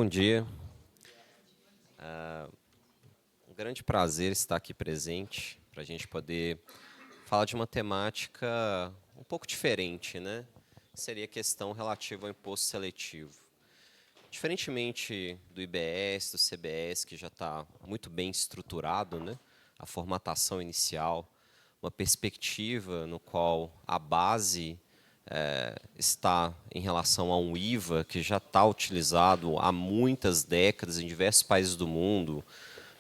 Bom dia. Um grande prazer estar aqui presente para a gente poder falar de uma temática um pouco diferente, né? Seria a questão relativa ao imposto seletivo. Diferentemente do IBS, do CBS, que já está muito bem estruturado, né? A formatação inicial, uma perspectiva no qual a base está em relação a um IVA que já está utilizado há muitas décadas em diversos países do mundo.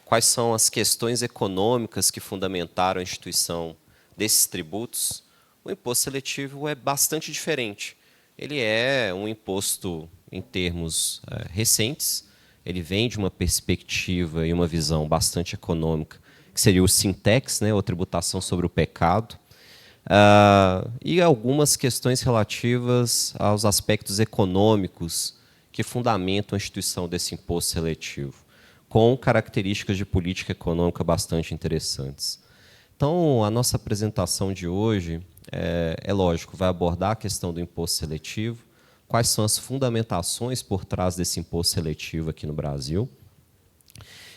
Quais são as questões econômicas que fundamentaram a instituição desses tributos? O imposto seletivo é bastante diferente. Ele é um imposto em termos recentes, ele vem de uma perspectiva e uma visão bastante econômica, que seria o Sintex, né, ou tributação sobre o pecado, e algumas questões relativas aos aspectos econômicos que fundamentam a instituição desse imposto seletivo, com características de política econômica bastante interessantes. Então, a nossa apresentação de hoje, lógico, vai abordar a questão do imposto seletivo, quais são as fundamentações por trás desse imposto seletivo aqui no Brasil.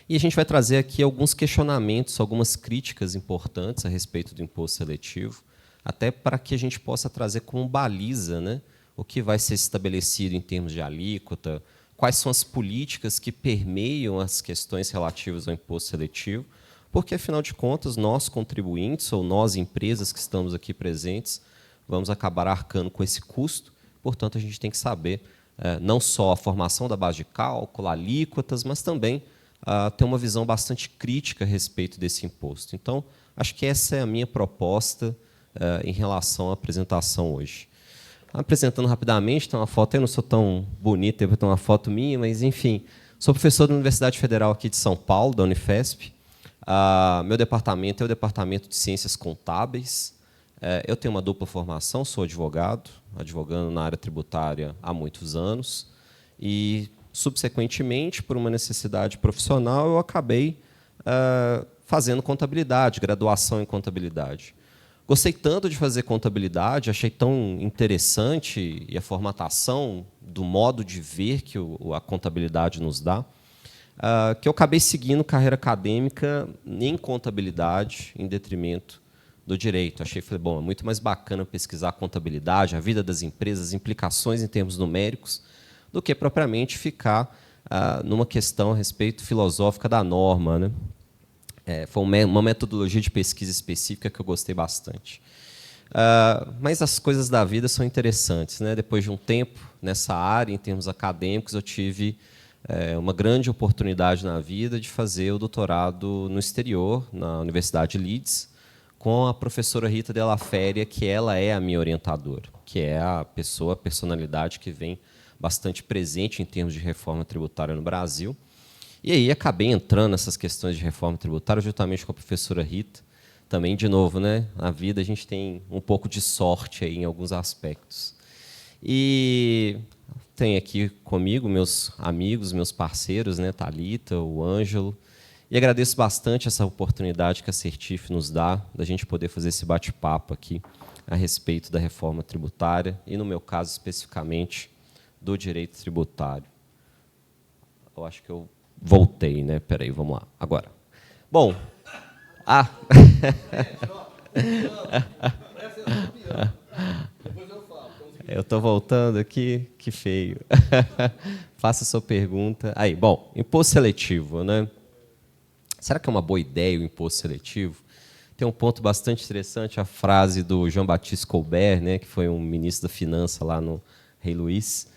E a gente vai trazer aqui alguns questionamentos, algumas críticas importantes a respeito do imposto seletivo, até para que a gente possa trazer como baliza, né, o que vai ser estabelecido em termos de alíquota, quais são as políticas que permeiam as questões relativas ao imposto seletivo, porque, afinal de contas, nós contribuintes, ou nós, empresas que estamos aqui presentes, vamos acabar arcando com esse custo. Portanto, a gente tem que saber não só a formação da base de cálculo, alíquotas, mas também ter uma visão bastante crítica a respeito desse imposto. Então, acho que essa é a minha proposta em relação à apresentação hoje. Apresentando rapidamente, tem uma foto, eu não sou tão bonita, eu tenho uma foto minha, mas, enfim, sou professor da Universidade Federal aqui de São Paulo, da Unifesp. Meu departamento é o Departamento de Ciências Contábeis. Eu tenho uma dupla formação, sou advogado, advogando na área tributária há muitos anos, e, subsequentemente, por uma necessidade profissional, eu acabei fazendo contabilidade, graduação em contabilidade. Gostei tanto de fazer contabilidade, achei tão interessante e a formatação do modo de ver que a contabilidade nos dá, que eu acabei seguindo carreira acadêmica em contabilidade, em detrimento do direito. Falei, bom, é muito mais bacana pesquisar a contabilidade, a vida das empresas, as implicações em termos numéricos, do que propriamente ficar numa questão a respeito filosófica da norma, né? Foi uma metodologia de pesquisa específica que eu gostei bastante. Mas as coisas da vida são interessantes, né? Depois de um tempo nessa área, em termos acadêmicos, eu tive uma grande oportunidade na vida de fazer o doutorado no exterior, na Universidade de Leeds, com a professora Rita Della Féria, que ela é a minha orientadora, que é a personalidade que vem bastante presente em termos de reforma tributária no Brasil. E aí acabei entrando nessas questões de reforma tributária justamente com a professora Rita. Também, de novo, né, na vida a gente tem um pouco de sorte aí em alguns aspectos. E tenho aqui comigo meus amigos, meus parceiros, né, Thalita, o Ângelo, e agradeço bastante essa oportunidade que a Certif nos dá, da gente poder fazer esse bate-papo aqui a respeito da reforma tributária e, no meu caso, especificamente, do direito tributário. Eu acho que eu voltei, né? Peraí, vamos lá. Agora. Bom. Eu estou voltando aqui, que feio. Faça a sua pergunta. Aí, bom, imposto seletivo, né? Será que é uma boa ideia o imposto seletivo? Tem um ponto bastante interessante, a frase do Jean-Baptiste Colbert, né, que foi um ministro da Finança lá no Rei Luís.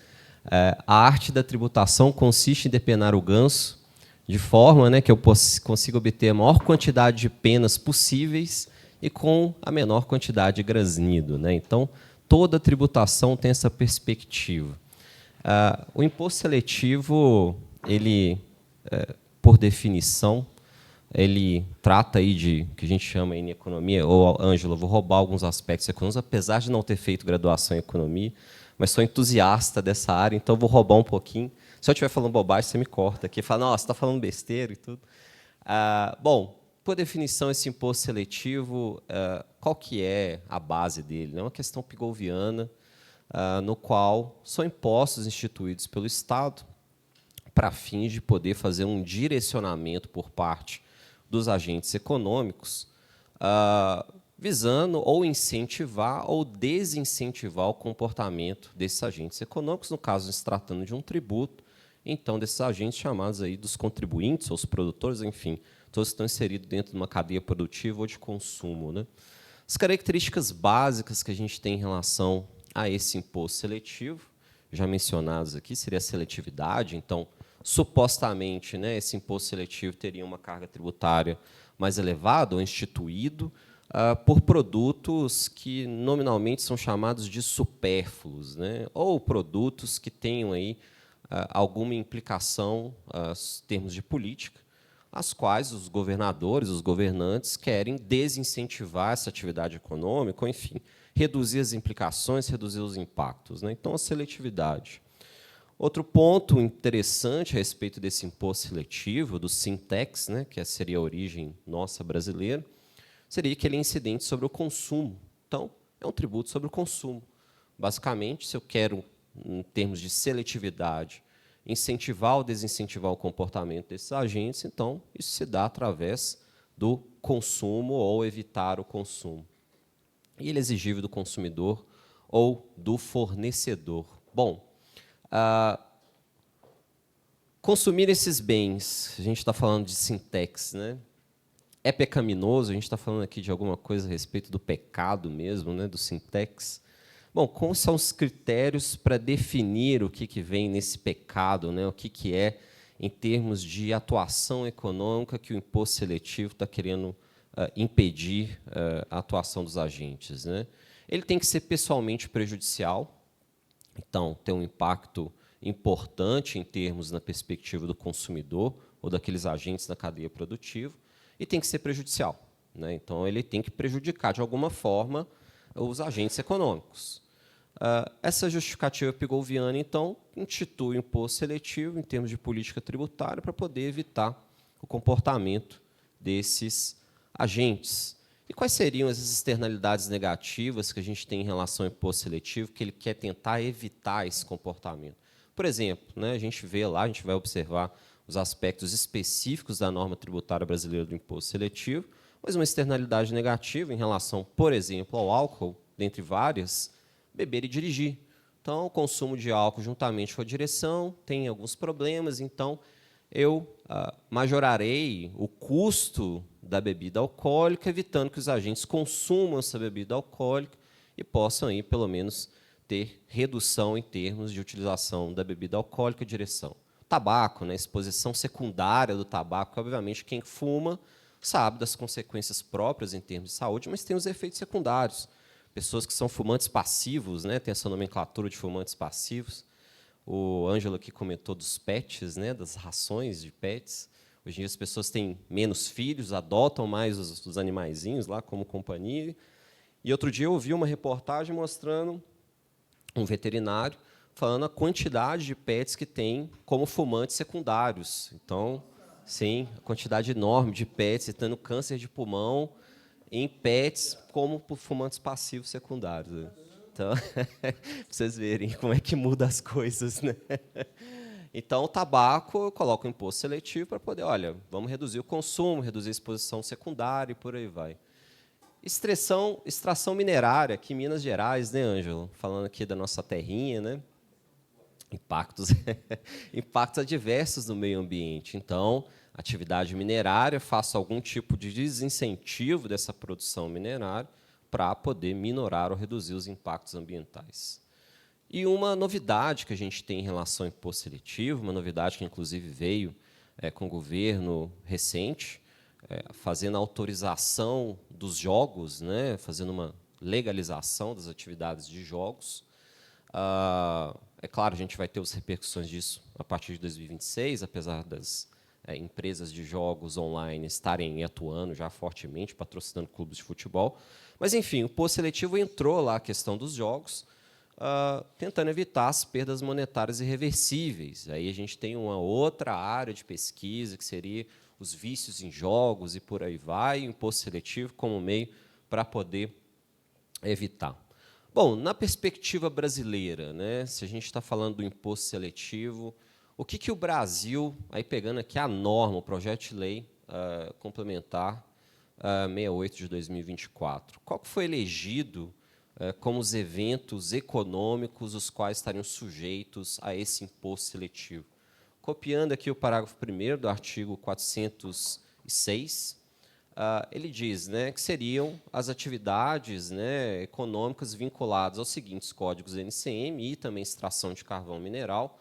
A arte da tributação consiste em depenar o ganso de forma, né, que eu consiga obter a maior quantidade de penas possíveis e com a menor quantidade de grasnido, né? Então, toda tributação tem essa perspectiva. O imposto seletivo, ele, por definição, ele trata aí de que a gente chama em economia, ou, Ângela, vou roubar alguns aspectos econômicos, apesar de não ter feito graduação em economia, mas sou entusiasta dessa área, então vou roubar um pouquinho. Se eu estiver falando bobagem, você me corta aqui, fala, nossa, você está falando besteira e tudo. Bom, por definição, esse imposto seletivo, qual que é a base dele? É uma questão pigouviana, no qual são impostos instituídos pelo Estado para fins de poder fazer um direcionamento por parte dos agentes econômicos, visando ou incentivar ou desincentivar o comportamento desses agentes econômicos, no caso, se tratando de um tributo, então, desses agentes chamados aí dos contribuintes, ou os produtores, enfim, todos estão inseridos dentro de uma cadeia produtiva ou de consumo, né? As características básicas que a gente tem em relação a esse imposto seletivo, já mencionados aqui, seria a seletividade. Então, supostamente, né, esse imposto seletivo teria uma carga tributária mais elevada, ou instituído, por produtos que nominalmente são chamados de supérfluos, né, ou produtos que tenham aí alguma implicação em termos de política, as quais os governadores, os governantes, querem desincentivar essa atividade econômica, ou, enfim, reduzir as implicações, reduzir os impactos, né? Então, a seletividade. Outro ponto interessante a respeito desse imposto seletivo, do Sintex, né, que seria a origem nossa brasileira, seria que ele é incidente sobre o consumo. Então, é um tributo sobre o consumo. Basicamente, se eu quero, em termos de seletividade, incentivar ou desincentivar o comportamento desses agentes, então, isso se dá através do consumo ou evitar o consumo. E ele é exigível do consumidor ou do fornecedor. Bom, consumir esses bens, a gente está falando de Sintex, né? É pecaminoso? A gente está falando aqui de alguma coisa a respeito do pecado mesmo, né, do Sintex. Bom, quais são os critérios para definir o que vem nesse pecado, né, o que é, em termos de atuação econômica, que o imposto seletivo está querendo impedir a atuação dos agentes, né? Ele tem que ser pessoalmente prejudicial, então, tem um impacto importante em termos na perspectiva do consumidor ou daqueles agentes da cadeia produtiva, e tem que ser prejudicial, né? Então, ele tem que prejudicar, de alguma forma, os agentes econômicos. Essa justificativa pigolviana, então, institui o imposto seletivo em termos de política tributária para poder evitar o comportamento desses agentes. E quais seriam as externalidades negativas que a gente tem em relação ao imposto seletivo, que ele quer tentar evitar esse comportamento? Por exemplo, né, a gente vê lá, a gente vai observar os aspectos específicos da norma tributária brasileira do imposto seletivo, mas uma externalidade negativa em relação, por exemplo, ao álcool, dentre várias, beber e dirigir. Então, o consumo de álcool juntamente com a direção tem alguns problemas, então eu majorarei o custo da bebida alcoólica, evitando que os agentes consumam essa bebida alcoólica e possam, aí, pelo menos, ter redução em termos de utilização da bebida alcoólica e direção. Tabaco, né, exposição secundária do tabaco, obviamente, quem fuma sabe das consequências próprias em termos de saúde, mas tem os efeitos secundários. Pessoas que são fumantes passivos, né, tem essa nomenclatura de fumantes passivos. O Ângelo aqui comentou dos pets, né, das rações de pets. Hoje em dia as pessoas têm menos filhos, adotam mais os animaizinhos lá como companhia. E outro dia eu ouvi uma reportagem mostrando um veterinário falando a quantidade de pets que tem como fumantes secundários. Então, sim, a quantidade enorme de pets tendo câncer de pulmão em pets como por fumantes passivos secundários, né? Então, para vocês verem como é que muda as coisas, né? Então, o tabaco, eu coloco um imposto seletivo para poder, olha, vamos reduzir o consumo, reduzir a exposição secundária e por aí vai. Extração minerária, aqui em Minas Gerais, né, Ângelo? Falando aqui da nossa terrinha, né? Impactos, impactos adversos no meio ambiente. Então, atividade minerária, faça algum tipo de desincentivo dessa produção minerária para poder minorar ou reduzir os impactos ambientais. E uma novidade que a gente tem em relação ao imposto seletivo, uma novidade que, inclusive, veio com o governo recente, fazendo a autorização dos jogos, né, fazendo uma legalização das atividades de jogos. É claro, a gente vai ter as repercussões disso a partir de 2026, apesar das empresas de jogos online estarem atuando já fortemente, patrocinando clubes de futebol. Mas, enfim, o imposto seletivo entrou lá a questão dos jogos, tentando evitar as perdas monetárias irreversíveis. Aí a gente tem uma outra área de pesquisa, que seria os vícios em jogos e por aí vai, o imposto seletivo como meio para poder evitar. Bom, na perspectiva brasileira, né, se a gente está falando do imposto seletivo, O que o Brasil, aí pegando aqui a norma, o projeto de lei complementar 68 de 2024, qual que foi elegido como os eventos econômicos os quais estariam sujeitos a esse imposto seletivo? Copiando aqui o parágrafo 1º do artigo 406, ele diz, né, que seriam as atividades, né, econômicas vinculadas aos seguintes códigos NCM e também extração de carvão mineral,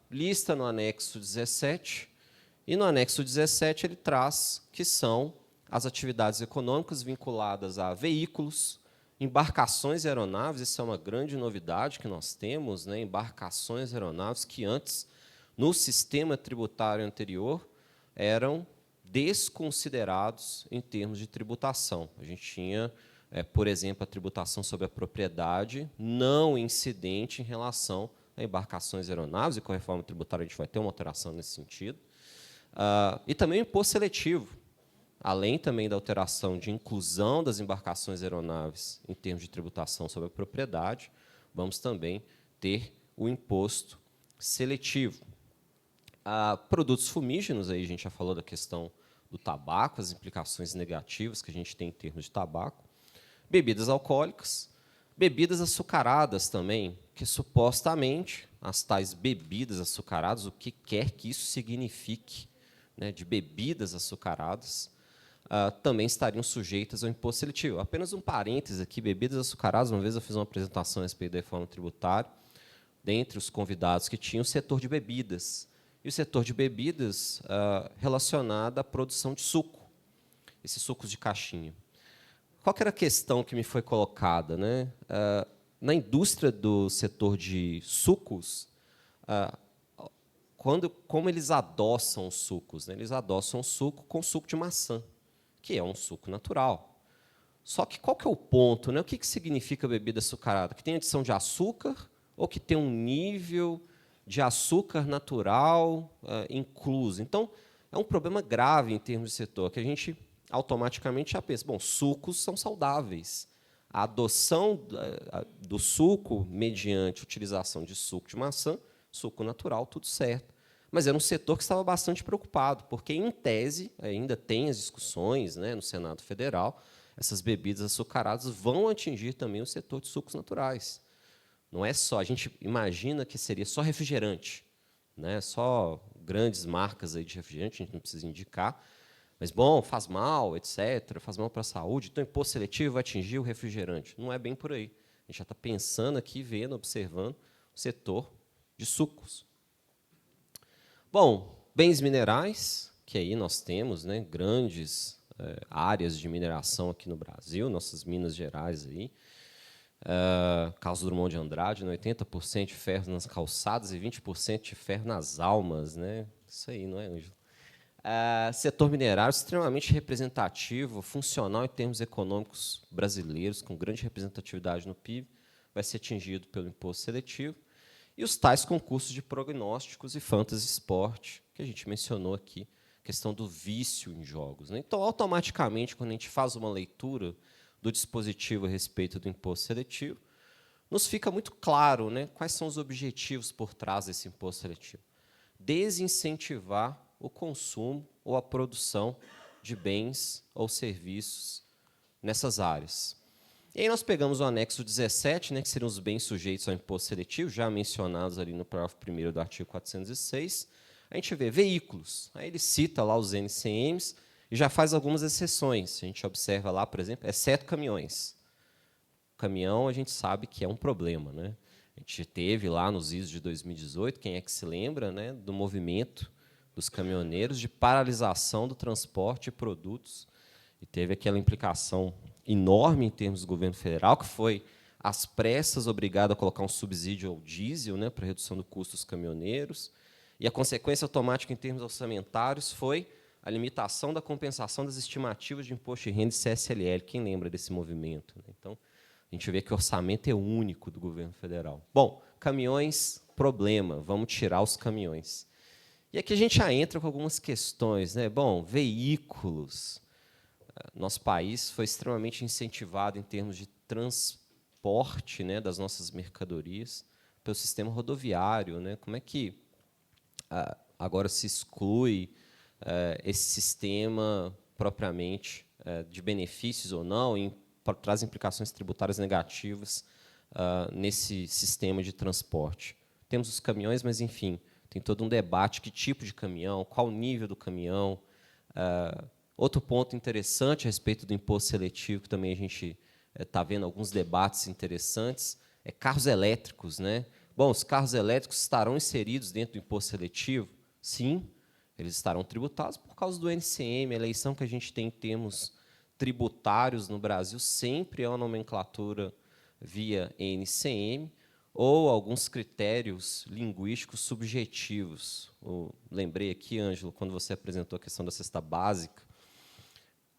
lista no anexo 17, e no anexo 17 ele traz que são as atividades econômicas vinculadas a veículos, embarcações e aeronaves. Isso é uma grande novidade que nós temos, né, embarcações e aeronaves que antes, no sistema tributário anterior, eram desconsiderados em termos de tributação. A gente tinha, por exemplo, a tributação sobre a propriedade não incidente em relação a embarcações e aeronaves, e com a reforma tributária a gente vai ter uma alteração nesse sentido. E também o imposto seletivo, além também da alteração de inclusão das embarcações e aeronaves em termos de tributação sobre a propriedade, vamos também ter o imposto seletivo. Produtos fumígenos, aí a gente já falou da questão do tabaco, as implicações negativas que a gente tem em termos de tabaco. Bebidas alcoólicas, bebidas açucaradas também, que supostamente as tais bebidas açucaradas, o que quer que isso signifique, né, de bebidas açucaradas, também estariam sujeitas ao imposto seletivo. Apenas um parêntese aqui, bebidas açucaradas, uma vez eu fiz uma apresentação a respeito da reforma tributária, dentre os convidados que tinham o setor de bebidas, e o setor de bebidas relacionado à produção de suco, esses sucos de caixinha. Qual que era a questão que me foi colocada, né? Na indústria do setor de sucos, como eles adoçam os sucos? Né? Eles adoçam o suco com suco de maçã, que é um suco natural. Só que qual que é o ponto? Né? O que significa bebida açucarada? Que tem adição de açúcar ou que tem um nível de açúcar natural incluso? Então, é um problema grave em termos de setor, que a gente automaticamente já pensa, bom, sucos são saudáveis. A adoção do suco mediante utilização de suco de maçã, suco natural, tudo certo. Mas era um setor que estava bastante preocupado, porque, em tese, ainda tem as discussões, né, no Senado Federal, essas bebidas açucaradas vão atingir também o setor de sucos naturais. Não é só, a gente imagina que seria só refrigerante, né, só grandes marcas aí de refrigerante, a gente não precisa indicar, mas, bom, faz mal, etc., faz mal para a saúde, então o imposto seletivo vai atingir o refrigerante. Não é bem por aí. A gente já está pensando aqui, vendo, observando o setor de sucos. Bom, bens minerais, que aí nós temos, né, grandes áreas de mineração aqui no Brasil, nossas Minas Gerais aí. Carlos Drummond de Andrade, 80% de ferro nas calçadas e 20% de ferro nas almas. Né? Isso aí, não é, Ângelo? Setor minerário extremamente representativo, funcional em termos econômicos brasileiros, com grande representatividade no PIB, vai ser atingido pelo imposto seletivo. E os tais concursos de prognósticos e fantasy sport, que a gente mencionou aqui, questão do vício em jogos. Né? Então, automaticamente, quando a gente faz uma leitura do dispositivo a respeito do imposto seletivo, nos fica muito claro, né, quais são os objetivos por trás desse imposto seletivo. Desincentivar o consumo ou a produção de bens ou serviços nessas áreas. E aí nós pegamos o anexo 17, né, que seriam os bens sujeitos ao imposto seletivo, já mencionados ali no parágrafo 1º do artigo 406. A gente vê veículos, aí ele cita lá os NCMs e já faz algumas exceções. A gente observa lá, por exemplo, exceto caminhões. Caminhão, a gente sabe que é um problema. Né? A gente teve lá nos idos de 2018, quem é que se lembra, né, do movimento dos caminhoneiros de paralisação do transporte de produtos, e teve aquela implicação enorme em termos do governo federal, que foi, às pressas, obrigado a colocar um subsídio ao diesel, né, para redução do custo dos caminhoneiros, e a consequência automática em termos orçamentários foi a limitação da compensação das estimativas de imposto de renda e CSLL. Quem lembra desse movimento? Então, a gente vê que o orçamento é único do governo federal. Bom, caminhões, problema, vamos tirar os caminhões. E aqui a gente já entra com algumas questões. Né? Bom, veículos. Nosso país foi extremamente incentivado em termos de transporte, né, das nossas mercadorias pelo sistema rodoviário. Né? Como é que agora se exclui esse sistema propriamente de benefícios ou não, traz implicações tributárias negativas nesse sistema de transporte. Temos os caminhões, mas, enfim, tem todo um debate, que tipo de caminhão, qual o nível do caminhão. Outro ponto interessante a respeito do imposto seletivo, que também a gente está vendo alguns debates interessantes, é carros elétricos, né? Bom, os carros elétricos estarão inseridos dentro do imposto seletivo? Sim, eles estarão tributados por causa do NCM. A eleição que a gente tem em termos tributários no Brasil sempre é uma nomenclatura via NCM ou alguns critérios linguísticos subjetivos. Lembrei aqui, Ângelo, quando você apresentou a questão da cesta básica,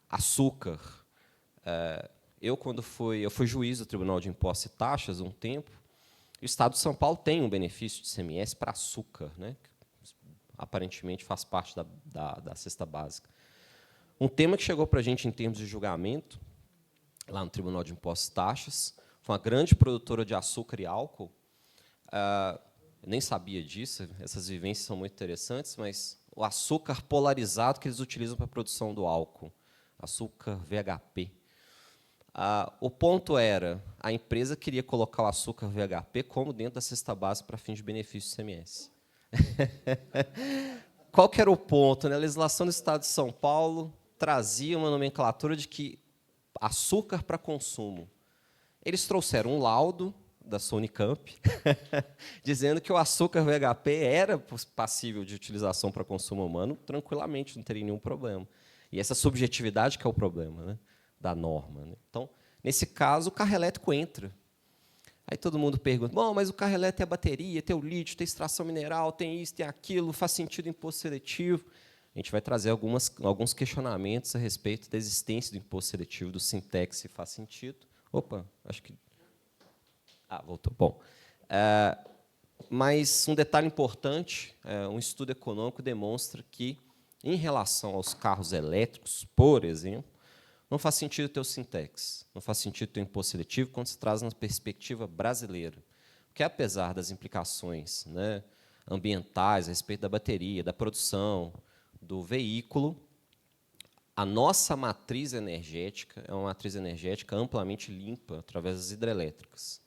açúcar. Eu fui juiz do Tribunal de Impostos e Taxas um tempo, e o Estado de São Paulo tem um benefício de ICMS para açúcar, né, que aparentemente faz parte da cesta básica. Um tema que chegou para a gente em termos de julgamento, lá no Tribunal de Impostos e Taxas, foi uma grande produtora de açúcar e álcool. Eu nem sabia disso, essas vivências são muito interessantes, mas o açúcar polarizado que eles utilizam para a produção do álcool, açúcar VHP. O ponto era, a empresa queria colocar o açúcar VHP como dentro da cesta básica para fins de benefício ICMS. Qual que era o ponto? A legislação do Estado de São Paulo trazia uma nomenclatura de que açúcar para consumo. Eles trouxeram um laudo da sua Unicamp, dizendo que o açúcar VHP era passível de utilização para consumo humano tranquilamente, não teria nenhum problema. E essa subjetividade que é o problema, né, da norma. Né? Então, nesse caso, o carro elétrico entra. Aí todo mundo pergunta, bom, mas o carro elétrico tem a bateria, tem o lítio, tem extração mineral, tem isso, tem aquilo, faz sentido o imposto seletivo? A gente vai trazer alguns questionamentos a respeito da existência do imposto seletivo, do Sintex, se faz sentido. Opa, acho que... voltou. Bom, mas um detalhe importante, um estudo econômico demonstra que, em relação aos carros elétricos, por exemplo, não faz sentido ter o Sintex, não faz sentido ter o imposto seletivo quando se traz na perspectiva brasileira. Porque, apesar das implicações, né, ambientais a respeito da bateria, da produção, do veículo, a nossa matriz energética é uma matriz energética amplamente limpa através das hidrelétricas.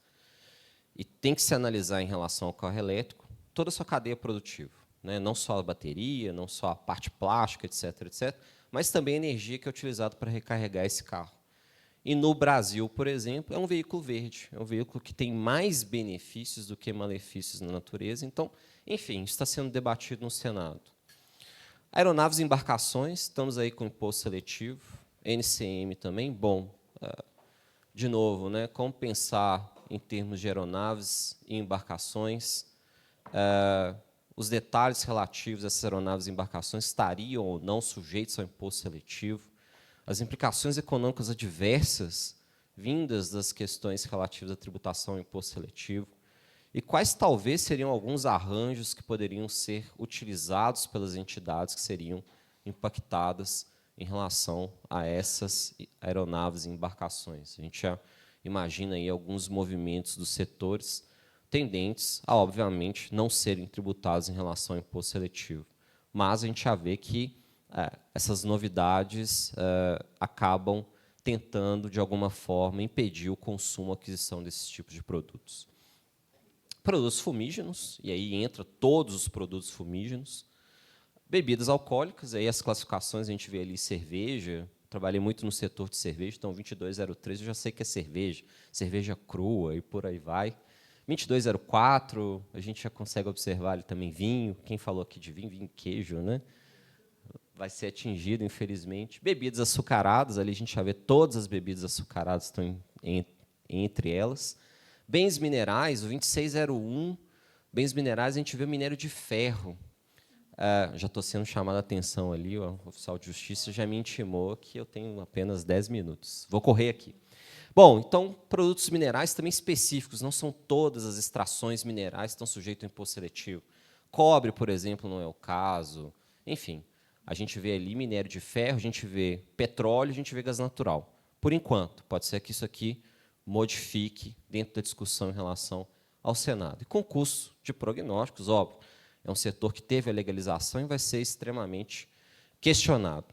E tem que se analisar, em relação ao carro elétrico, toda a sua cadeia produtiva, né? Não só a bateria, não só a parte plástica, etc., etc., mas também a energia que é utilizada para recarregar esse carro. E, no Brasil, por exemplo, é um veículo verde, é um veículo que tem mais benefícios do que malefícios na natureza. Então, enfim, isso está sendo debatido no Senado. Aeronaves e embarcações, estamos aí com imposto seletivo, NCM também. Bom, de novo, né, como pensar em termos de aeronaves e embarcações? Os detalhes relativos a essas aeronaves e embarcações estariam ou não sujeitos ao imposto seletivo, as implicações econômicas adversas vindas das questões relativas à tributação ao imposto seletivo, e quais talvez seriam alguns arranjos que poderiam ser utilizados pelas entidades que seriam impactadas em relação a essas aeronaves e embarcações. A gente já imagina aí alguns movimentos dos setores tendentes a, obviamente, não serem tributados em relação ao imposto seletivo. Mas a gente já vê que essas novidades acabam tentando, de alguma forma, impedir o consumo, a aquisição desses tipos de produtos. Produtos fumígenos, e aí entra todos os produtos fumígenos. Bebidas alcoólicas, aí as classificações a gente vê ali cerveja. Trabalhei muito no setor de cerveja, então 2203 eu já sei que é cerveja, cerveja crua e por aí vai. 2204, a gente já consegue observar ali também vinho. Quem falou aqui de vinho? Vinho e queijo, né? Vai ser atingido, infelizmente. Bebidas açucaradas, ali a gente já vê todas as bebidas açucaradas estão entre elas. Bens minerais, o 2601, bens minerais, a gente vê o minério de ferro. Já estou sendo chamado a atenção ali, o oficial de justiça já me intimou que eu tenho apenas 10 minutos. Vou correr aqui. Bom, então, produtos minerais também específicos, não são todas as extrações minerais que estão sujeitas ao imposto seletivo. Cobre, por exemplo, não é o caso. Enfim, a gente vê ali minério de ferro, a gente vê petróleo, a gente vê gás natural. Por enquanto, pode ser que isso aqui modifique dentro da discussão em relação ao Senado. E concurso de prognósticos, óbvio. É um setor que teve a legalização e vai ser extremamente questionado.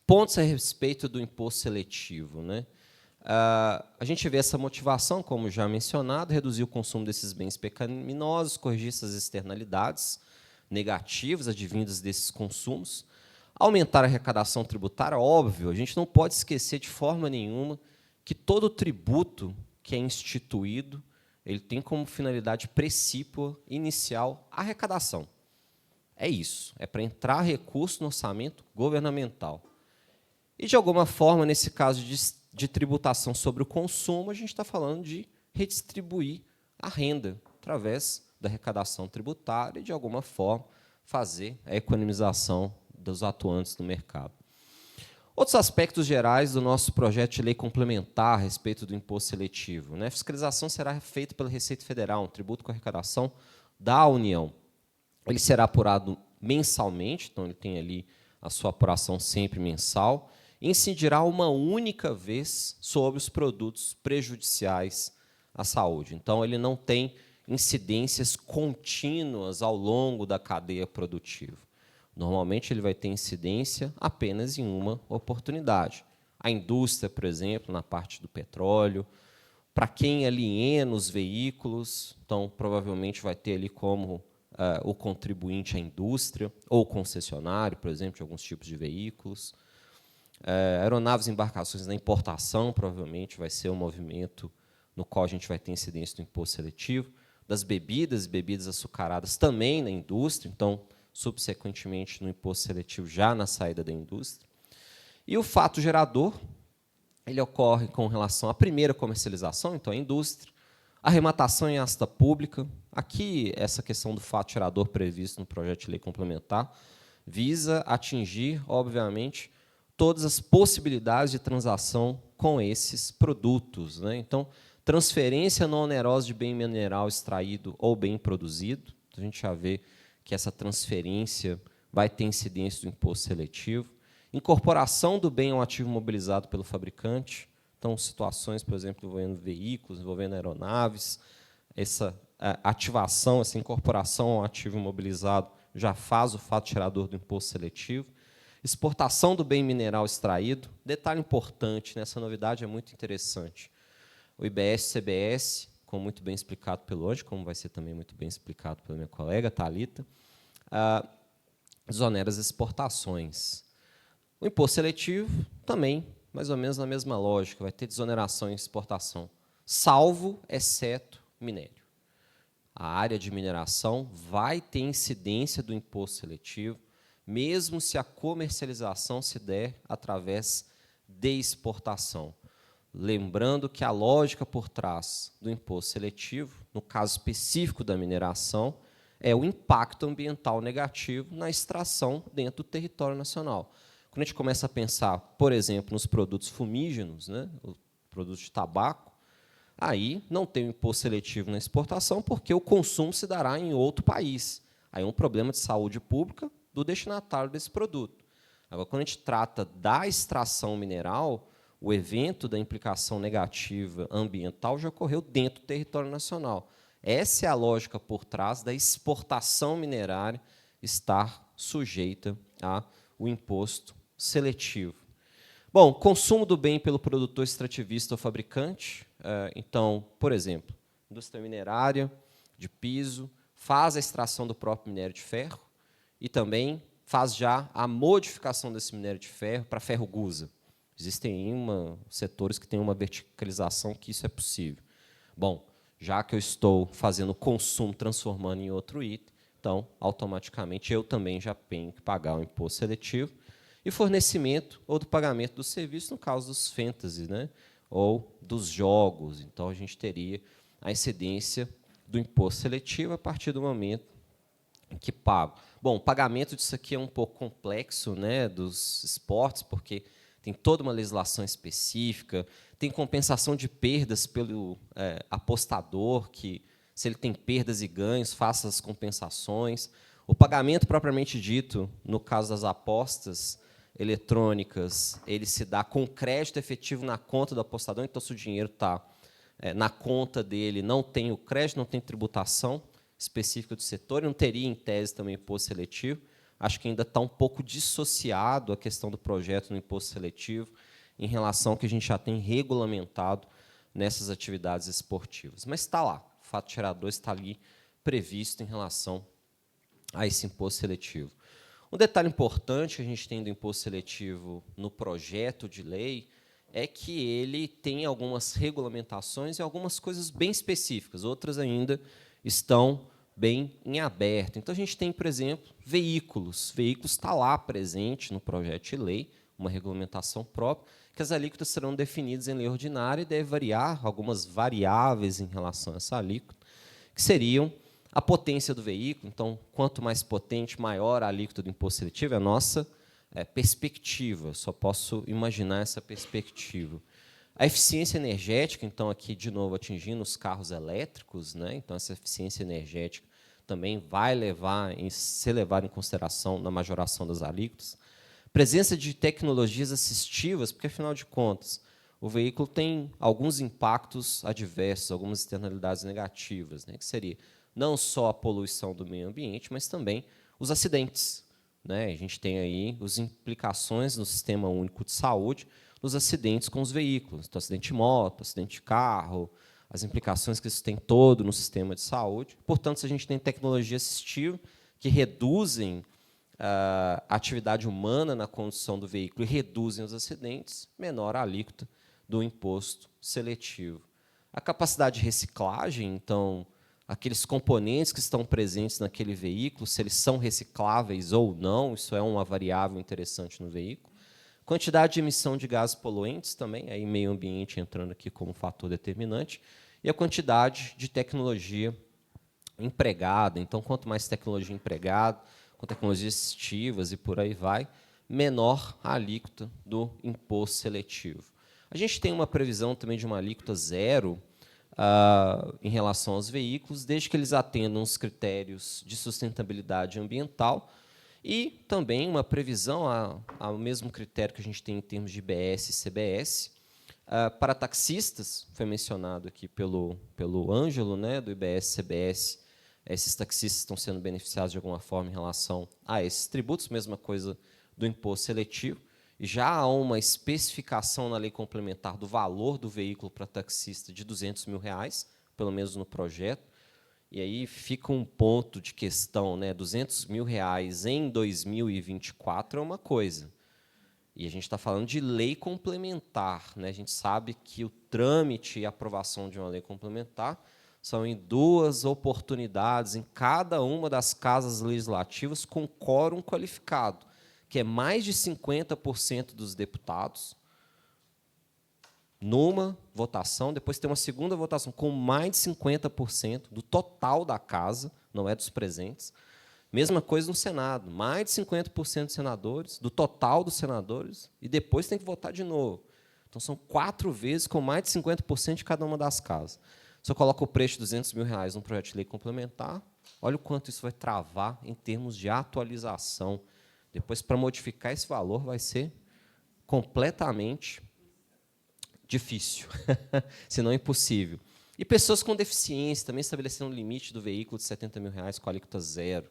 Pontos a respeito do imposto seletivo, né? A gente vê essa motivação, como já mencionado, reduzir o consumo desses bens pecaminosos, corrigir essas externalidades negativas advindas desses consumos, aumentar a arrecadação tributária. Óbvio, a gente não pode esquecer de forma nenhuma que todo tributo que é instituído, ele tem como finalidade precípua inicial a arrecadação. É isso, é para entrar recurso no orçamento governamental. E, de alguma forma, nesse caso de tributação sobre o consumo, a gente está falando de redistribuir a renda através da arrecadação tributária e, de alguma forma, fazer a economização dos atuantes no mercado. Outros aspectos gerais do nosso projeto de lei complementar a respeito do imposto seletivo. A fiscalização será feita pela Receita Federal, um tributo com arrecadação da União. Ele será apurado mensalmente, então ele tem ali a sua apuração sempre mensal, e incidirá uma única vez sobre os produtos prejudiciais à saúde. Então, ele não tem incidências contínuas ao longo da cadeia produtiva. Normalmente, ele vai ter incidência apenas em uma oportunidade. A indústria, por exemplo, na parte do petróleo, para quem aliena os veículos, então, provavelmente, vai ter ali como o contribuinte a indústria, ou concessionário, por exemplo, de alguns tipos de veículos. Aeronaves e embarcações na importação, provavelmente, vai ser um movimento no qual a gente vai ter incidência do imposto seletivo. Das bebidas e bebidas açucaradas também na indústria, então, subsequentemente, no imposto seletivo já na saída da indústria. E o fato gerador, ele ocorre com relação à primeira comercialização, então, a indústria, arrematação em asta pública. Aqui, essa questão do fato gerador previsto no projeto de lei complementar visa atingir, obviamente, todas as possibilidades de transação com esses produtos. Então, transferência não onerosa de bem mineral extraído ou bem produzido. A gente já vê que essa transferência vai ter incidência do imposto seletivo. Incorporação do bem ao ativo mobilizado pelo fabricante. Então, situações, por exemplo, envolvendo veículos, envolvendo aeronaves, essa ativação, essa incorporação ao ativo imobilizado já faz o fato gerador do imposto seletivo. Exportação do bem mineral extraído. Detalhe importante, essa novidade é muito interessante. O IBS e CBS, como muito bem explicado pelo hoje, como vai ser também muito bem explicado pela minha colega, Thalita, desonera as exportações. O imposto seletivo também, mais ou menos na mesma lógica, vai ter desoneração em exportação, salvo, exceto, minério. A área de mineração vai ter incidência do imposto seletivo, mesmo se a comercialização se der através de exportação. Lembrando que a lógica por trás do imposto seletivo, no caso específico da mineração, é o impacto ambiental negativo na extração dentro do território nacional. Quando a gente começa a pensar, por exemplo, nos produtos fumígenos, os produtos de tabaco, aí não tem o imposto seletivo na exportação, porque o consumo se dará em outro país. Aí é um problema de saúde pública do destinatário desse produto. Agora, quando a gente trata da extração mineral, o evento da implicação negativa ambiental já ocorreu dentro do território nacional. Essa é a lógica por trás da exportação minerária estar sujeita ao imposto seletivo. Bom, consumo do bem pelo produtor extrativista ou fabricante. Então, por exemplo, indústria minerária de piso faz a extração do próprio minério de ferro e também faz já a modificação desse minério de ferro para ferro gusa. Existem setores que têm uma verticalização que isso é possível. Bom, já que eu estou fazendo o consumo, transformando em outro item, então, automaticamente, eu também já tenho que pagar o imposto seletivo. E fornecimento ou do pagamento do serviço, no caso dos fantasy, ou dos jogos. Então, a gente teria a incidência do imposto seletivo a partir do momento em que pago. Bom, o pagamento disso aqui é um pouco complexo, dos esportes, porque tem toda uma legislação específica, tem compensação de perdas pelo apostador, que, se ele tem perdas e ganhos, faça as compensações. O pagamento, propriamente dito, no caso das apostas eletrônicas, ele se dá com crédito efetivo na conta do apostador, então, se o dinheiro está na conta dele, não tem o crédito, não tem tributação. específica do setor, e não teria, em tese, também imposto seletivo. Acho que ainda está um pouco dissociado a questão do projeto no imposto seletivo em relação ao que a gente já tem regulamentado nessas atividades esportivas. Mas está lá, o fato gerador está ali previsto em relação a esse imposto seletivo. Um detalhe importante que a gente tem do imposto seletivo no projeto de lei é que ele tem algumas regulamentações e algumas coisas bem específicas, outras ainda estão bem em aberto. Então, a gente tem, por exemplo, veículos. Veículos está lá presente no projeto de lei, uma regulamentação própria, que as alíquotas serão definidas em lei ordinária e deve variar algumas variáveis em relação a essa alíquota, que seriam a potência do veículo. Então, quanto mais potente, maior a alíquota do imposto seletivo, é a nossa perspectiva. Só posso imaginar essa perspectiva. A eficiência energética, então, aqui, de novo, atingindo os carros elétricos, né? Então, essa eficiência energética também vai ser levada em consideração na majoração das alíquotas. Presença de tecnologias assistivas, porque, afinal de contas, o veículo tem alguns impactos adversos, algumas externalidades negativas, né? Que seria não só a poluição do meio ambiente, mas também os acidentes, né? A gente tem aí as implicações no Sistema Único de Saúde, nos acidentes com os veículos, então, acidente de moto, acidente de carro, as implicações que isso tem todo no sistema de saúde. Portanto, se a gente tem tecnologia assistiva que reduzem a atividade humana na condução do veículo e reduzem os acidentes, menor a alíquota do imposto seletivo. A capacidade de reciclagem, então, aqueles componentes que estão presentes naquele veículo, se eles são recicláveis ou não, isso é uma variável interessante no veículo. Quantidade de emissão de gases poluentes também, aí meio ambiente entrando aqui como fator determinante, e a quantidade de tecnologia empregada. Então, quanto mais tecnologia empregada, com tecnologias assistivas e por aí vai, menor a alíquota do imposto seletivo. A gente tem uma previsão também de uma alíquota zero em relação aos veículos, desde que eles atendam os critérios de sustentabilidade ambiental, e também uma previsão ao mesmo critério que a gente tem em termos de IBS e CBS. Para taxistas, foi mencionado aqui pelo Ângelo, né, do IBS e CBS, esses taxistas estão sendo beneficiados de alguma forma em relação a esses tributos, mesma coisa do imposto seletivo. E já há uma especificação na lei complementar do valor do veículo para taxista de R$200 mil, pelo menos no projeto. E aí fica um ponto de questão, né? R$200 mil em 2024 é uma coisa. E a gente está falando de lei complementar, né? A gente sabe que o trâmite e a aprovação de uma lei complementar são em 2 oportunidades, em cada uma das casas legislativas, com quórum qualificado, que é mais de 50% dos deputados, numa votação, depois tem uma segunda votação com mais de 50% do total da casa, não é dos presentes. Mesma coisa no Senado, mais de 50% dos senadores, do total dos senadores, e depois tem que votar de novo. Então, são 4 vezes com mais de 50% de cada uma das casas. Se eu coloco o preço de R$200 mil num projeto de lei complementar, olha o quanto isso vai travar em termos de atualização. Depois, para modificar esse valor, vai ser completamente difícil, se não impossível. E pessoas com deficiência, também estabelecendo um limite do veículo de R$70 mil com alíquota zero.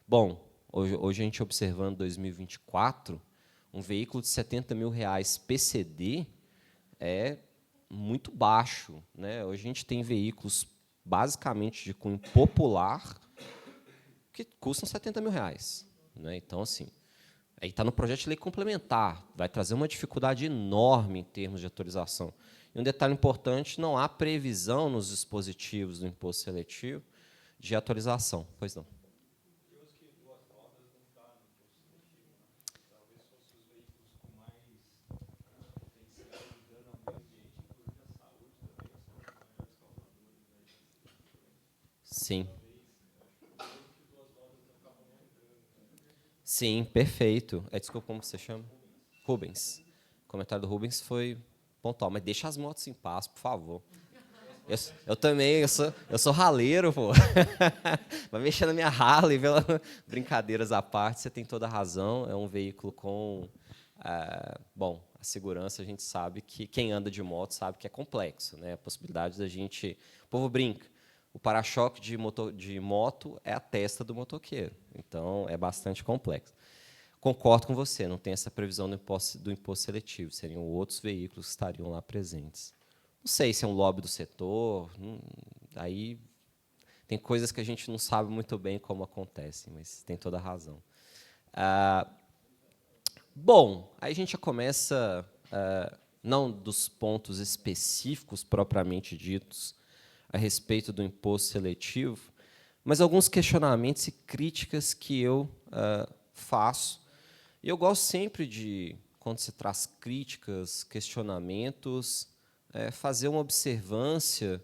Bom, hoje a gente observando 2024, um veículo de R$70 mil PCD é muito baixo, né? Hoje a gente tem veículos basicamente de cunho popular que custam R$70 mil, né? Então, assim, aí está no projeto de lei complementar, vai trazer uma dificuldade enorme em termos de atualização. E um detalhe importante, não há previsão nos dispositivos do imposto seletivo de atualização. Pois não. Sim. Sim, perfeito. Desculpa, como você chama? Rubens. O comentário do Rubens foi pontual, mas deixa as motos em paz, por favor. Eu também, eu sou raleiro, pô. Vai mexer na minha Harley, brincadeiras à parte, você tem toda a razão. É um veículo com... bom, a segurança, a gente sabe que quem anda de moto sabe que é complexo, né? A possibilidade da gente... O povo brinca. o para-choque de moto é a testa do motoqueiro. Então, é bastante complexo. Concordo com você, não tem essa previsão do imposto seletivo, seriam outros veículos que estariam lá presentes. Não sei se é um lobby do setor, aí tem coisas que a gente não sabe muito bem como acontecem, mas tem toda a razão. Bom, aí a gente já começa, não dos pontos específicos propriamente ditos a respeito do imposto seletivo, mas alguns questionamentos e críticas que eu faço. E eu gosto sempre de, quando se traz críticas, questionamentos, fazer uma observância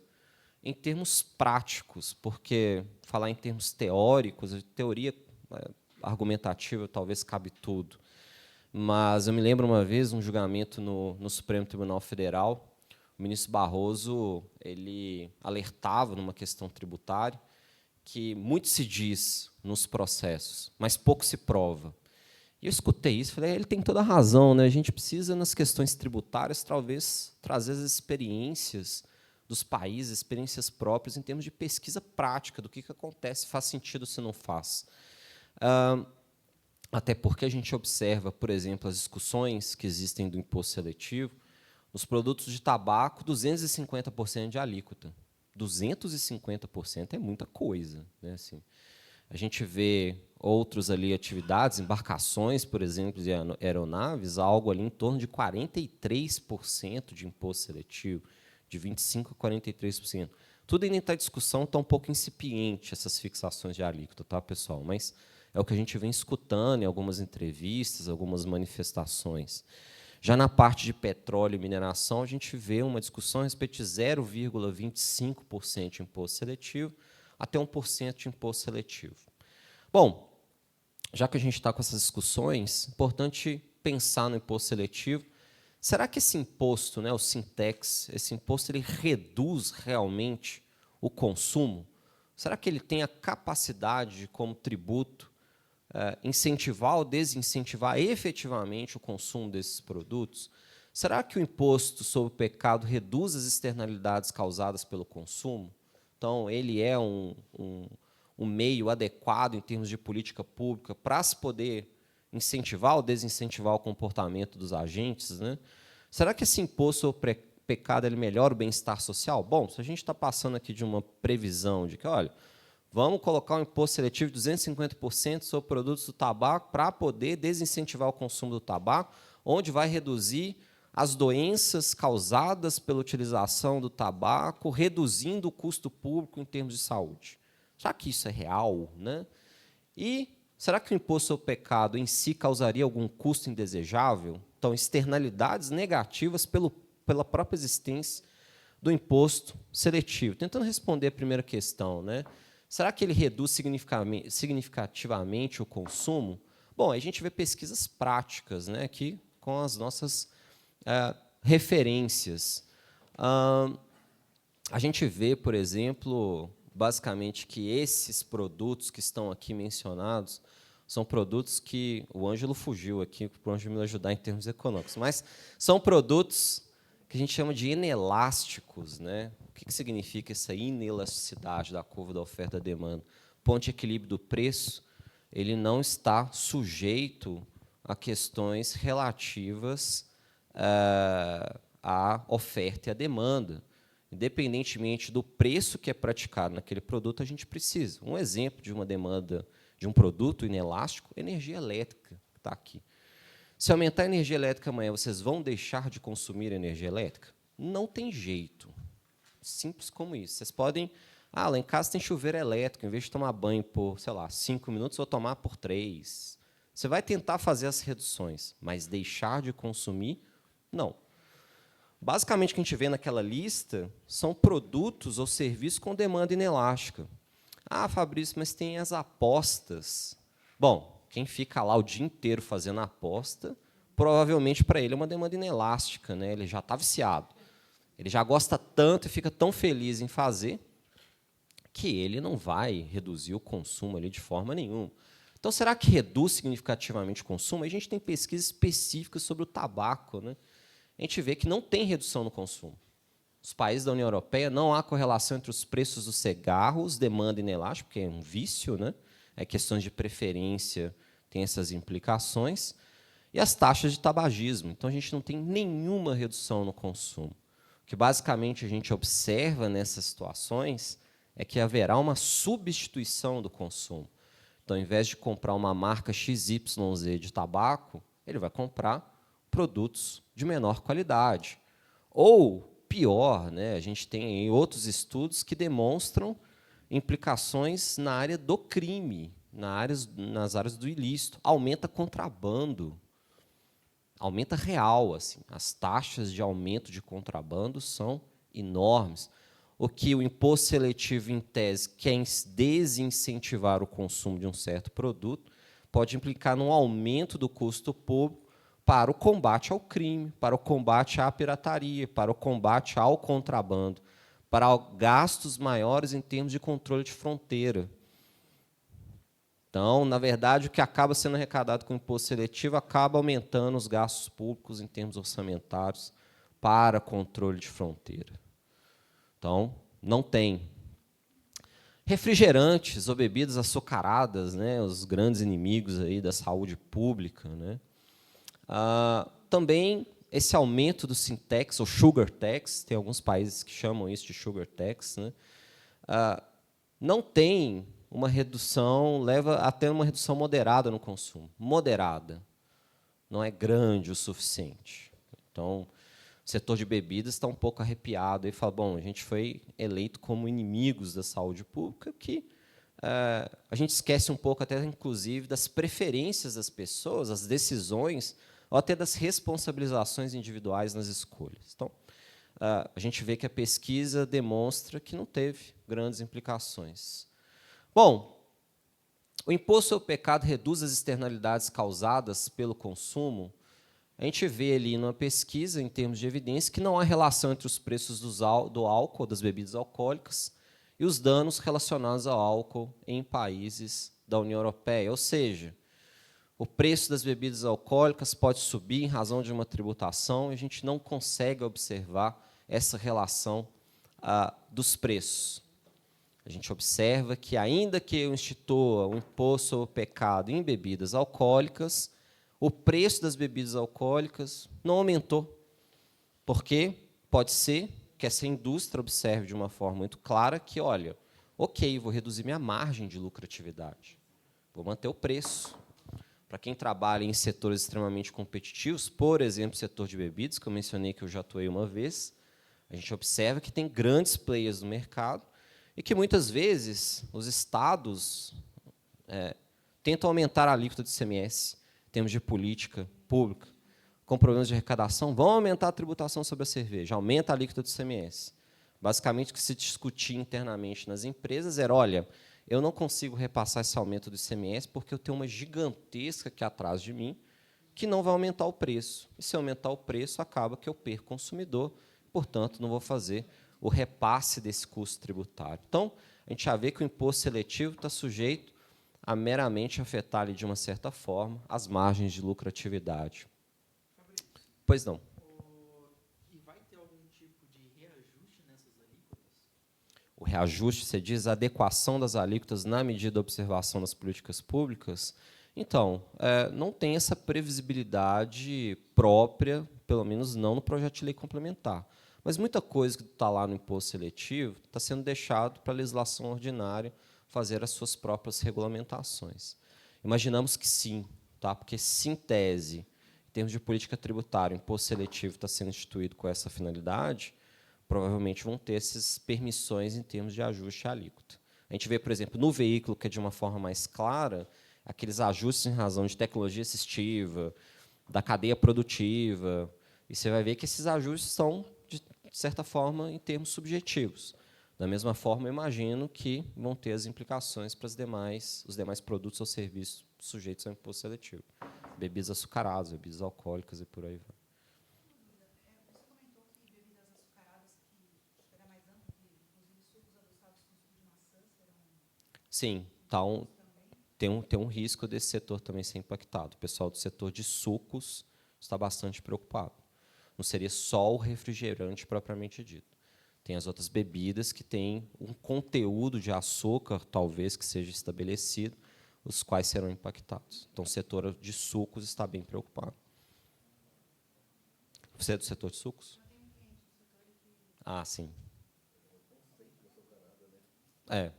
em termos práticos, porque falar em termos teóricos, a teoria argumentativa talvez cabe tudo. Mas eu me lembro uma vez, um julgamento no Supremo Tribunal Federal, o ministro Barroso ele alertava numa questão tributária que muito se diz nos processos, mas pouco se prova. E eu escutei isso e falei, ele tem toda a razão, né? A gente precisa, nas questões tributárias, talvez trazer as experiências dos países, experiências próprias, em termos de pesquisa prática, do que acontece, faz sentido se não faz. Até porque a gente observa, por exemplo, as discussões que existem do imposto seletivo, nos produtos de tabaco, 250% de alíquota. 250% é muita coisa, né? Assim, a gente vê outros ali atividades, embarcações, por exemplo, de aeronaves, algo ali em torno de 43% de imposto seletivo, de 25% a 43%. Tudo ainda está em discussão, está um pouco incipiente, essas fixações de alíquota, tá, pessoal? Mas é o que a gente vem escutando em algumas entrevistas, algumas manifestações. Já na parte de petróleo e mineração, a gente vê uma discussão a respeito de 0,25% de imposto seletivo até 1% de imposto seletivo. Bom, já que a gente está com essas discussões, é importante pensar no imposto seletivo. Será que esse imposto, né, o Sintex, esse imposto ele reduz realmente o consumo? Será que ele tem a capacidade de, como tributo, incentivar ou desincentivar efetivamente o consumo desses produtos? Será que o imposto sobre o pecado reduz as externalidades causadas pelo consumo? Então, ele é um meio adequado em termos de política pública para se poder incentivar ou desincentivar o comportamento dos agentes, né? Será que esse imposto sobre pecado ele melhora o bem-estar social? Bom, se a gente está passando aqui de uma previsão de que, olha, vamos colocar um imposto seletivo de 250% sobre produtos do tabaco para poder desincentivar o consumo do tabaco, onde vai reduzir as doenças causadas pela utilização do tabaco, reduzindo o custo público em termos de saúde. Será que isso é real, né? E será que o imposto sobre pecado em si causaria algum custo indesejável? Então, externalidades negativas pela própria existência do imposto seletivo. Tentando responder a primeira questão, né? Será que ele reduz significativamente o consumo? Bom, a gente vê pesquisas práticas, né, aqui com as nossas referências. A gente vê, por exemplo, basicamente que esses produtos que estão aqui mencionados são produtos que o Ângelo fugiu aqui para o Ângelo me ajudar em termos econômicos, mas são produtos que a gente chama de inelásticos, né? O que significa essa inelasticidade da curva da oferta e da demanda? O ponto de equilíbrio do preço ele não está sujeito a questões relativas à oferta e à demanda. Independentemente do preço que é praticado naquele produto, a gente precisa. Um exemplo de uma demanda de um produto inelástico, energia elétrica, que está aqui. Se aumentar a energia elétrica amanhã, vocês vão deixar de consumir energia elétrica? Não tem jeito. Simples como isso. Vocês podem... lá em casa tem chuveiro elétrico. Em vez de tomar banho por, sei lá, 5 minutos, vou tomar por 3. Você vai tentar fazer as reduções, mas deixar de consumir, não. Basicamente, o que a gente vê naquela lista são produtos ou serviços com demanda inelástica. Ah, Fabrício, mas tem as apostas. Bom, quem fica lá o dia inteiro fazendo aposta, provavelmente para ele é uma demanda inelástica, né? Ele já está viciado. Ele já gosta tanto e fica tão feliz em fazer que ele não vai reduzir o consumo ali de forma nenhuma. Então, será que reduz significativamente o consumo? A gente tem pesquisas específicas sobre o tabaco, né? A gente vê que não tem redução no consumo. Os países da União Europeia não há correlação entre os preços dos cigarros, demanda inelástico, porque é um vício, né? É questões de preferência, tem essas implicações, e as taxas de tabagismo. Então, a gente não tem nenhuma redução no consumo. O que, basicamente, a gente observa nessas situações é que haverá uma substituição do consumo. Então, ao invés de comprar uma marca XYZ de tabaco, ele vai comprar produtos de menor qualidade. Ou, pior, né, a gente tem outros estudos que demonstram implicações na área do crime, nas áreas do ilícito. Aumenta contrabando, aumenta real. Assim, as taxas de aumento de contrabando são enormes. O que o imposto seletivo, em tese, quer desincentivar o consumo de um certo produto, pode implicar num aumento do custo público para o combate ao crime, para o combate à pirataria, para o combate ao contrabando, para gastos maiores em termos de controle de fronteira. Então, na verdade, o que acaba sendo arrecadado com o imposto seletivo acaba aumentando os gastos públicos em termos orçamentários para controle de fronteira. Então, não tem. Refrigerantes ou bebidas açucaradas, né, os grandes inimigos aí da saúde pública, né? Também esse aumento do Sintex, ou Sugar Tax, tem alguns países que chamam isso de Sugar Tax, né? Não tem uma redução, leva até uma redução moderada no consumo. Moderada. Não é grande o suficiente. Então, o setor de bebidas está um pouco arrepiado e fala, bom, a gente foi eleito como inimigos da saúde pública, que a gente esquece um pouco até, inclusive, das preferências das pessoas, as decisões, ou até das responsabilizações individuais nas escolhas. Então, a gente vê que a pesquisa demonstra que não teve grandes implicações. Bom, o imposto ao pecado reduz as externalidades causadas pelo consumo. A gente vê ali numa pesquisa, em termos de evidência, que não há relação entre os preços do álcool, das bebidas alcoólicas, e os danos relacionados ao álcool em países da União Europeia. Ou seja, o preço das bebidas alcoólicas pode subir em razão de uma tributação, e a gente não consegue observar essa relação dos preços. A gente observa que, ainda que eu institua um imposto ao pecado em bebidas alcoólicas, o preço das bebidas alcoólicas não aumentou. Porque pode ser que essa indústria observe de uma forma muito clara que, olha, ok, vou reduzir minha margem de lucratividade, vou manter o preço. Para quem trabalha em setores extremamente competitivos, por exemplo, o setor de bebidas, que eu mencionei que eu já atuei uma vez, a gente observa que tem grandes players no mercado e que, muitas vezes, os estados tentam aumentar a alíquota de ICMS, em termos de política pública, com problemas de arrecadação, vão aumentar a tributação sobre a cerveja, aumenta a alíquota do ICMS. Basicamente, o que se discutia internamente nas empresas era, olha, eu não consigo repassar esse aumento do ICMS porque eu tenho uma gigantesca aqui atrás de mim que não vai aumentar o preço. E, se aumentar o preço, acaba que eu perco o consumidor, portanto, não vou fazer o repasse desse custo tributário. Então, a gente já vê que o imposto seletivo está sujeito a meramente afetar, ali, de uma certa forma, as margens de lucratividade. Fabrício, Pois não. e vai ter algum tipo de reajuste nessas alíquotas? O reajuste, você diz, a adequação das alíquotas na medida da observação das políticas públicas? Então, não tem essa previsibilidade própria, pelo menos não no projeto de lei complementar. Mas muita coisa que está lá no imposto seletivo está sendo deixado para a legislação ordinária fazer as suas próprias regulamentações. Imaginamos que sim, tá? Porque, se, em tese, em termos de política tributária, o imposto seletivo está sendo instituído com essa finalidade, provavelmente vão ter essas permissões em termos de ajuste à alíquota. A gente vê, por exemplo, no veículo, que é de uma forma mais clara, aqueles ajustes em razão de tecnologia assistiva, da cadeia produtiva, e você vai ver que esses ajustes são, de certa forma, em termos subjetivos. Da mesma forma, eu imagino que vão ter as implicações para os demais produtos ou serviços sujeitos ao imposto seletivo. Bebidas açucaradas, bebidas alcoólicas e por aí vai. Sim, então, tem um risco desse setor também ser impactado. O pessoal do setor de sucos está bastante preocupado. Não seria só o refrigerante propriamente dito. Tem as outras bebidas que têm um conteúdo de açúcar, talvez, que seja estabelecido, os quais serão impactados. Então, o setor de sucos está bem preocupado. Você é do setor de sucos? Ah, sim. É.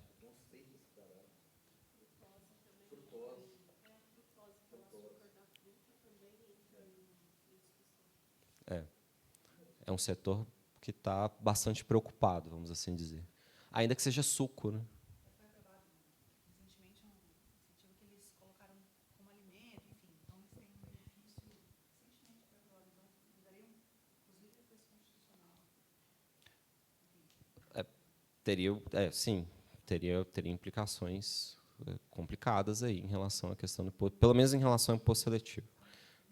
É um setor que está bastante preocupado, vamos assim dizer. Ainda que seja suco, né? Recentemente, um incentivo que eles colocaram como alimento, enfim. Então, eles têm um benefício recentemente para agora. Então, mudaria, inclusive, depois constitucional. Sim, teria implicações complicadas aí em relação à questão do imposto, pelo menos em relação ao imposto seletivo.